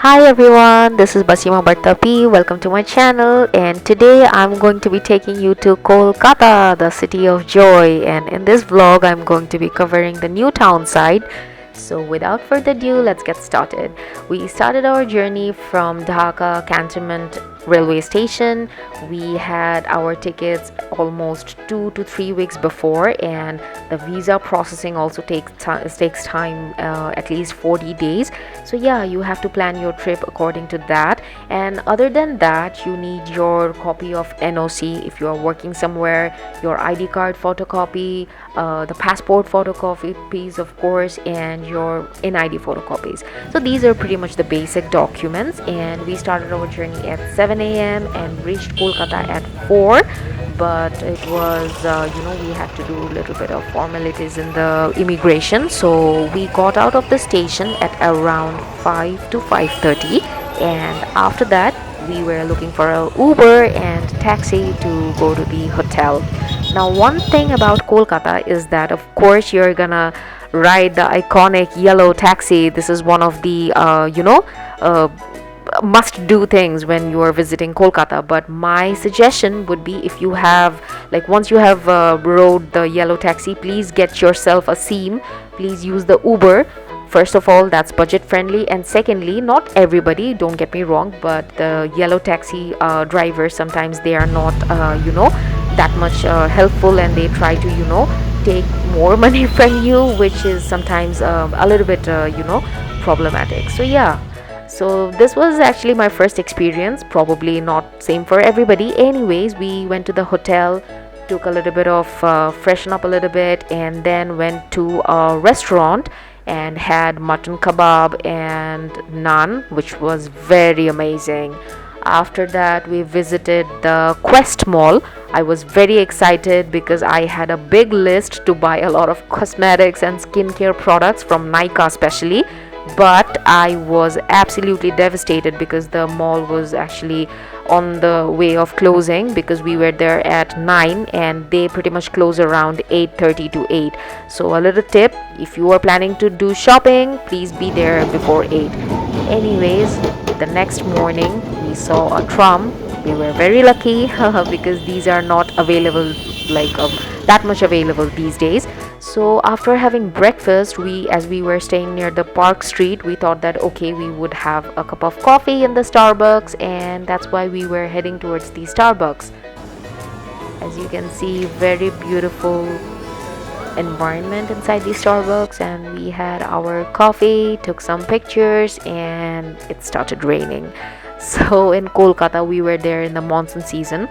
Hi everyone, this is Basima Bartapi. Welcome to my channel, and today I'm going to be taking you to Kolkata, the city of joy. And in this vlog, I'm going to be covering the new town side. So without further ado, let's get started. We started our journey from Dhaka Cantonment railway station. We had our tickets almost 2 to 3 weeks before, and the visa processing also takes time, at least 40 days. So yeah, you have to plan your trip according to that. And other than that, you need your copy of NOC if you are working somewhere, your ID card photocopy, the passport photocopies, of course, and your NID photocopies. So these are pretty much the basic documents, and we started our journey at 7 a.m. and reached Kolkata at 4. But it was, we had to do a little bit of formalities in the immigration, so we got out of the station at around 5 to 5:30, and after that we were looking for a Uber and taxi to go to the hotel. Now, one thing about Kolkata is that, of course, you're gonna ride the iconic yellow taxi. This is one of the must do things when you are visiting Kolkata. But my suggestion would be, if you have, like, once you have rode the yellow taxi, please get yourself a SIM. Please use the Uber. First of all, that's budget friendly, and secondly, not everybody, don't get me wrong, but the yellow taxi drivers, sometimes they are not that much helpful, and they try to take more money from you, which is sometimes a little bit problematic. So yeah, so this was actually my first experience, probably not same for everybody. Anyways, we went to the hotel, took a little bit of freshen up a little bit, and then went to a restaurant and had mutton kebab and naan, which was very amazing. After that, we visited the Quest Mall. I was very excited because I had a big list to buy a lot of cosmetics and skincare products from Nykaa especially. But I was absolutely devastated because the mall was actually on the way of closing, because we were there at 9 and they pretty much close around 8:30 to 8. So a little tip, if you are planning to do shopping, please be there before 8. Anyways, the next morning we saw a tram. We were very lucky because these are not available, like that much available these days. So after having breakfast, as we were staying near the Park Street, we thought that okay, we would have a cup of coffee in the Starbucks, and that's why we were heading towards the Starbucks. As you can see, very beautiful environment inside the Starbucks, and we had our coffee, took some pictures, and it started raining. So in Kolkata, we were there in the monsoon season.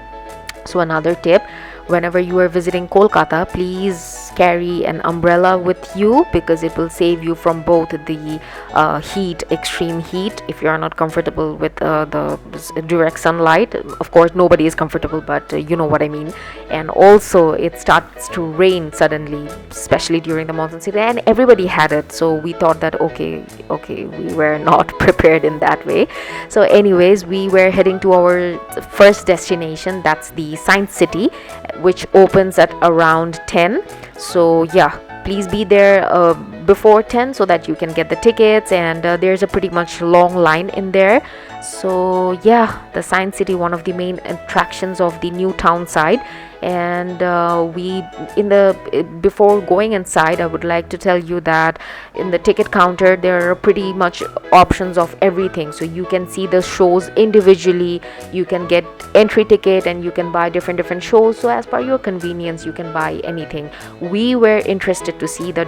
So another tip, whenever you are visiting Kolkata, please carry an umbrella with you, because it will save you from both the extreme heat, if you are not comfortable with the direct sunlight. Of course, nobody is comfortable, but you know what I mean. And also, it starts to rain suddenly, especially during the monsoon season, and everybody had it. So we thought that okay, we were not prepared in that way. So anyways, we were heading to our first destination, that's the Science City, which opens at around 10. So yeah, please be there before 10 so that you can get the tickets, and there's a pretty much long line in there. So yeah, the Science City, one of the main attractions of the new town side. And before going inside, I would like to tell you that in the ticket counter there are pretty much options of everything. So you can see the shows individually, you can get entry ticket, and you can buy different shows. So as per your convenience, you can buy anything. We were interested to see the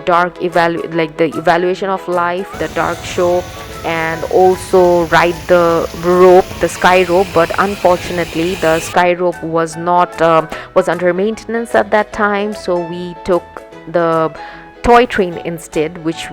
the evaluation of life, the dark show, and also ride the sky rope. But unfortunately, the sky rope was not was under maintenance at that time, so we took the toy train instead, which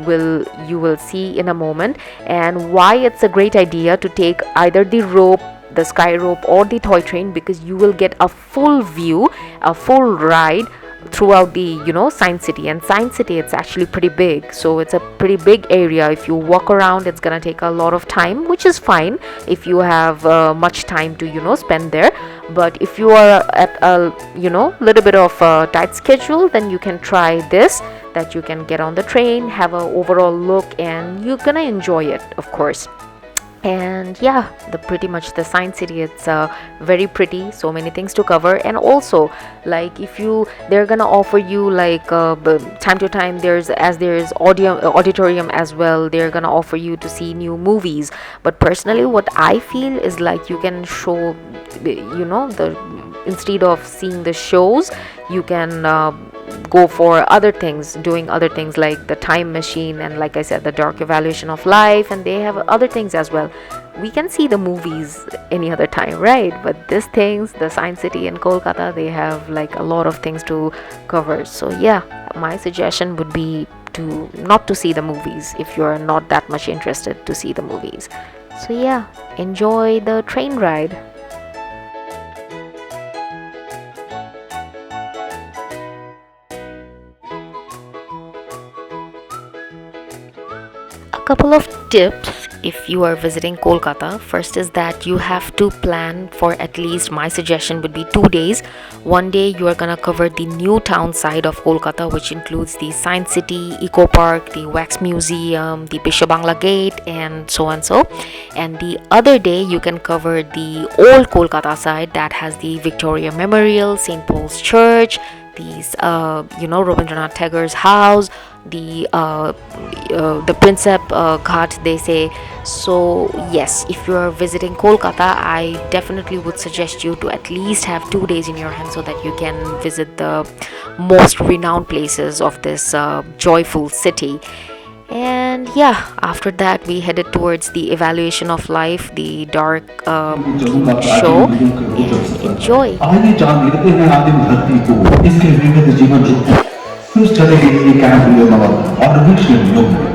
you will see in a moment, and why it's a great idea to take either the sky rope or the toy train, because you will get a full view, a full ride throughout the Science City. And Science City, it's actually pretty big, so it's a pretty big area. If you walk around, it's gonna take a lot of time, which is fine if you have much time to spend there. But if you are at a little bit of a tight schedule, then you can try this, that you can get on the train, have a overall look, and you're gonna enjoy it, of course. And yeah, the pretty much the science city, it's very pretty, so many things to cover. And also, like, if you they're gonna offer you like time to time, there's auditorium as well, they're gonna offer you to see new movies. But personally, what I feel is like you can show, the instead of seeing the shows, you can go for other things, doing other things like the time machine, and like I said, the dark evaluation of life, and they have other things as well. We can see the movies any other time, right? But these things, the science city in Kolkata, they have like a lot of things to cover. So yeah, my suggestion would be to not to see the movies if you're not that much interested to see the movies. So yeah, enjoy the train ride. A couple of tips if you are visiting Kolkata. First is that you have to plan for, at least my suggestion would be 2 days. One day you are gonna cover the new town side of Kolkata, which includes the Science City, Eco Park, the Wax Museum, the Biswa Bangla Gate, and so on so. And the other day you can cover the old Kolkata side that has the Victoria Memorial, St. Paul's Church, these Rabindranath Tagore's house, the Prinsep Ghat, they say. So yes, if you are visiting Kolkata, I definitely would suggest you to at least have 2 days in your hand so that you can visit the most renowned places of this joyful city. And yeah, after that we headed towards the evaluation of life, the dark themed show, and enjoy. आइए जान लेते हैं आदिम धरती को, इसके विविध जीवन रूपों, क्यों चले गए कैंप और विश्व युग में।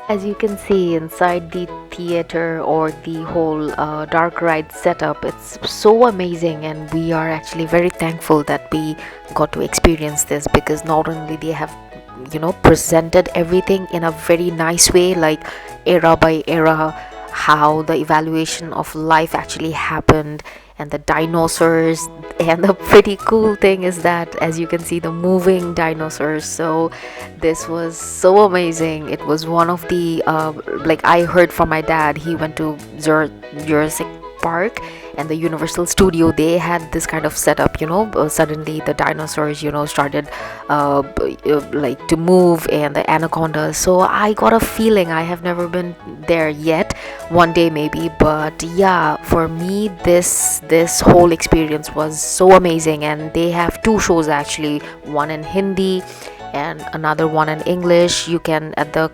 As you can see inside the theater or the whole dark ride setup, it's so amazing, and we are actually very thankful that we got to experience this, because not only they have presented everything in a very nice way, like era by era, how the evaluation of life actually happened, and the dinosaurs. And the pretty cool thing is that, as you can see, the moving dinosaurs. So this was so amazing. It was one of the like, I heard from my dad, he went to Jurassic Park and the Universal Studio. They had this kind of setup, suddenly the dinosaurs started like to move, and the anacondas. So I got a feeling, I have never been there yet, one day maybe, but yeah, for me this whole experience was so amazing. And they have two shows actually, one in Hindi and another one in English. You can, at the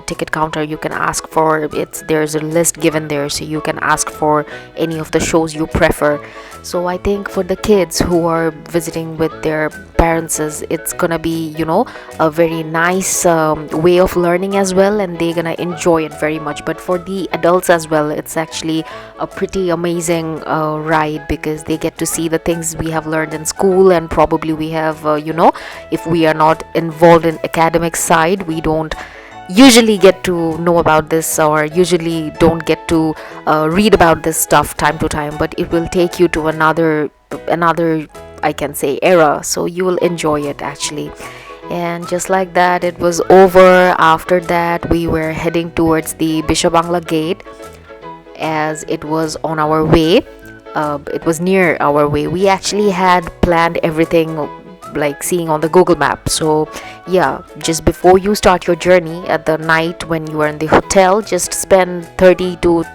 ticket counter, you can ask for, there's a list given there, so you can ask for any of the shows you prefer. So I think for the kids who are visiting with their parents, it's gonna be a very nice way of learning as well, and they're gonna enjoy it very much. But for the adults as well, it's actually a pretty amazing ride, because they get to see the things we have learned in school, and probably we have if we are not involved in academic side, we don't usually get to know about this, or usually don't get to read about this stuff time to time. But it will take you to another, I can say, era, so you will enjoy it actually. And just like that, it was over. After that, we were heading towards the Biswa Bangla Gate, as it was on our way. It was near our way. We actually had planned everything like seeing on the Google map. So yeah, just before you start your journey at the night, when you are in the hotel, just spend 30 to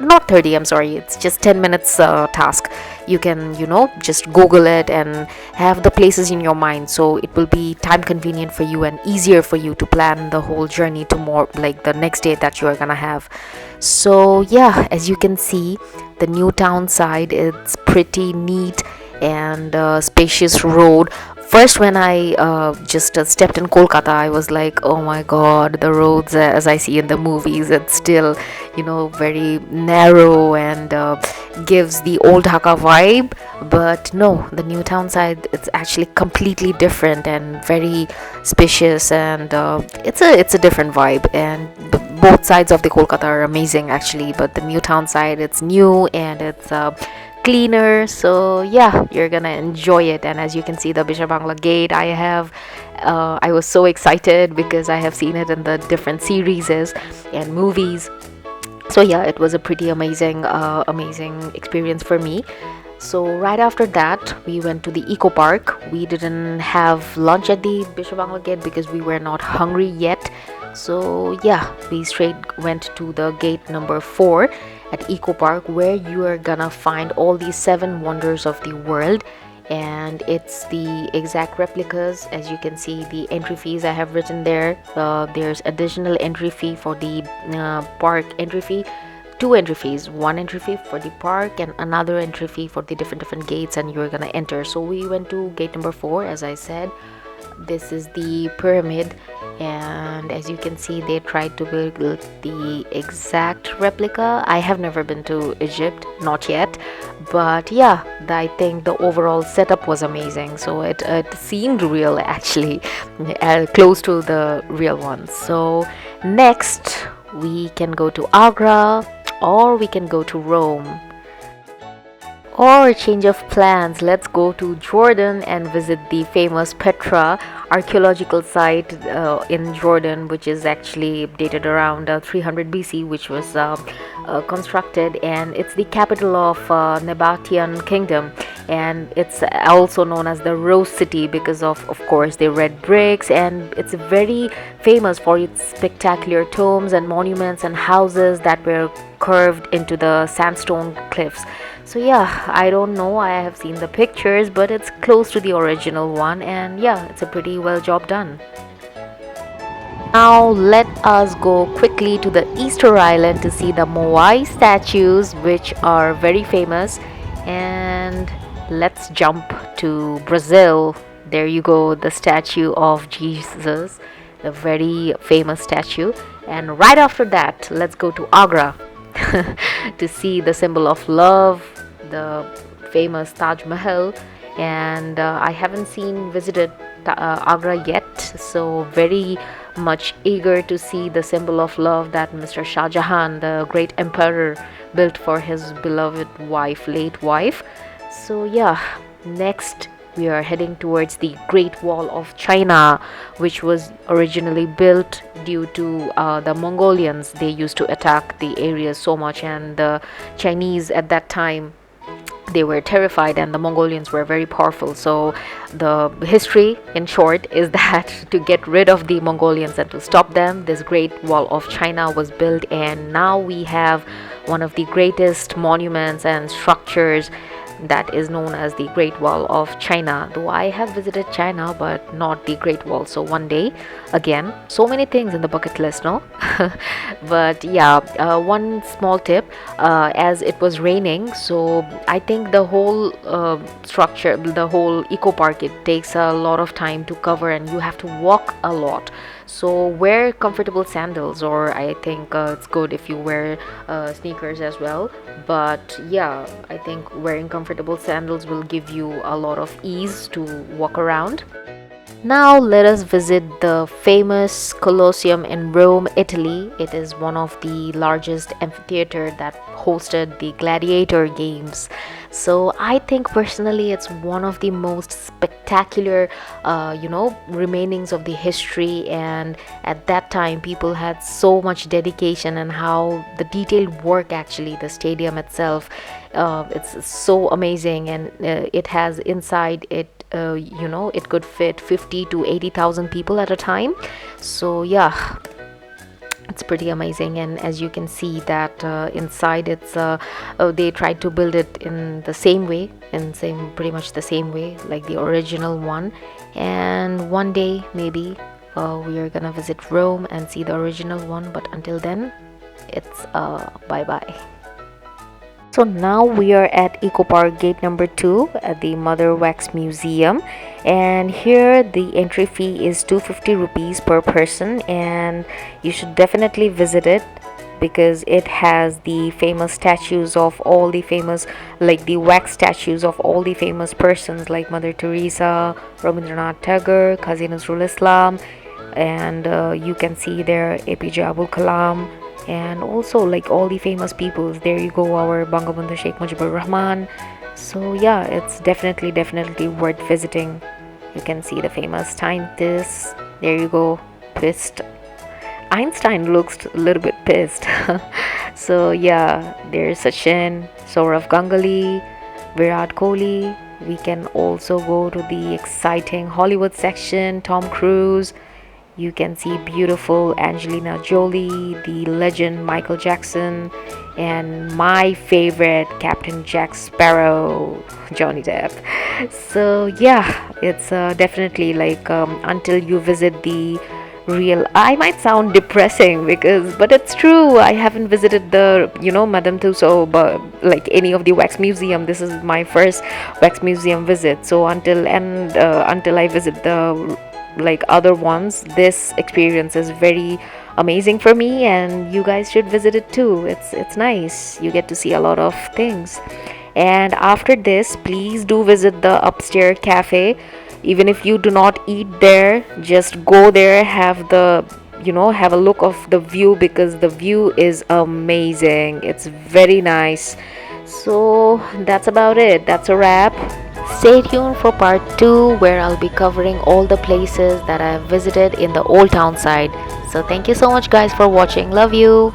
not 30, I'm sorry, it's just 10 minutes task. You can just Google it and have the places in your mind, so it will be time convenient for you and easier for you to plan the whole journey to more like the next day that you are gonna have. So yeah, as you can see, the new town side, it's pretty neat and spacious road First, when I just stepped in Kolkata, I was like, oh my god, the roads as I see in the movies, it's still, very narrow and gives the old Dhaka vibe. But no, the new town side, it's actually completely different and very spacious, and it's a different vibe. And both sides of the Kolkata are amazing actually, but the new town side, it's new and it's cleaner. So yeah, you're gonna enjoy it. And as you can see, the Bangla gate, I was so excited because I have seen it in the different series and movies. So yeah, it was a pretty amazing experience for me. So right after that, we went to the eco park. We didn't have lunch at the Bishop Bangla gate because we were not hungry yet. So yeah, we straight went to the gate number 4 at eco park, where you are gonna find all these 7 wonders of the world. And it's the exact replicas. As you can see, the entry fees I have written there. There's additional entry fee for the park entry fee, 2 entry fees, one entry fee for the park and another entry fee for the different gates, and you're gonna enter. So we went to gate number 4. As I said, this is the pyramid, and as you can see, they tried to build the exact replica. I have never been to Egypt, not yet, but yeah, I think the overall setup was amazing. So it seemed real actually, close to the real one. So next we can go to Agra, or we can go to Rome. Or change of plans, let's go to Jordan and visit the famous Petra archaeological site in Jordan, which is actually dated around 300 BC, which was constructed, and it's the capital of Nabatean kingdom, and it's also known as the Rose City because of course, the red bricks, and it's very famous for its spectacular tombs and monuments and houses that were curved into the sandstone cliffs. So yeah, I don't know, I have seen the pictures, but it's close to the original one, and yeah, it's a pretty well job done. Now let us go quickly to the Easter Island to see the Moai statues, which are very famous. And let's jump to Brazil. There you go, the statue of Jesus, the very famous statue. And right after that, let's go to Agra to see the symbol of love, the famous Taj Mahal. And I haven't visited Agra yet, so very much eager to see the symbol of love that Mr. Shah Jahan, the great emperor, built for his beloved wife, late wife. So yeah, next we are heading towards the Great Wall of China, which was originally built due to the Mongolians. They used to attack the area so much, and the Chinese at that time, they were terrified, and the Mongolians were very powerful. So the history in short is that to get rid of the Mongolians and to stop them, this Great Wall of China was built, and now we have one of the greatest monuments and structures that is known as the Great Wall of China. Though I have visited China, but not the Great Wall. So one day, again, so many things in the bucket list, no? But yeah, one small tip, as it was raining, so I think the whole structure, the whole eco park, it takes a lot of time to cover, and you have to walk a lot. So wear comfortable sandals, or I think it's good if you wear sneakers as well. But yeah, I think wearing comfortable sandals will give you a lot of ease to walk around. Now let us visit the famous Colosseum in Rome, Italy. It is one of the largest amphitheater that hosted the gladiator games. So I think personally it's one of the most spectacular remainings of the history, and at that time people had so much dedication, and how the detailed work, actually the stadium itself, it's so amazing, and it has inside it, it could fit 50 to 80,000 people at a time. So yeah, it's pretty amazing. And as you can see that inside, it's they tried to build it in the same way, in same pretty much the same way like the original one. And one day maybe we are gonna visit Rome and see the original one, but until then, it's bye bye. So now we are at Eco Park gate number 2 at the Mother Wax Museum, and here the entry fee is 250 rupees per person, and you should definitely visit it because it has the famous statues of all the famous, like the wax statues of all the famous persons like Mother Teresa, Rabindranath Tagore, Qazi Nazrul Islam, and you can see there APJ Abul Kalam, and also like all the famous peoples. There you go, our Bangabandhu Sheikh Mujibur Rahman. So yeah, it's definitely worth visiting. You can see the famous scientists. There you go, pissed. Einstein looks a little bit pissed. So yeah, there's Sachin, Saurav Ganguly, Virat Kohli. We can also go to the exciting Hollywood section, Tom Cruise. You can see beautiful Angelina Jolie, the legend Michael Jackson, and my favorite Captain Jack Sparrow, Johnny Depp. So yeah, it's definitely like until you visit the real, I might sound depressing because, but it's true, I haven't visited the, Madame Tussauds, but like any of the wax museum. This is my first wax museum visit. So until I visit the like other ones, this experience is very amazing for me, and you guys should visit it too. It's nice, you get to see a lot of things. And after this, please do visit the upstairs cafe. Even if you do not eat there, just go there, have a look of the view, because the view is amazing, it's very nice. So that's about it, that's a wrap. Stay tuned for part 2, where I'll be covering all the places that I've visited in the old town side. So thank you so much guys for watching. Love you.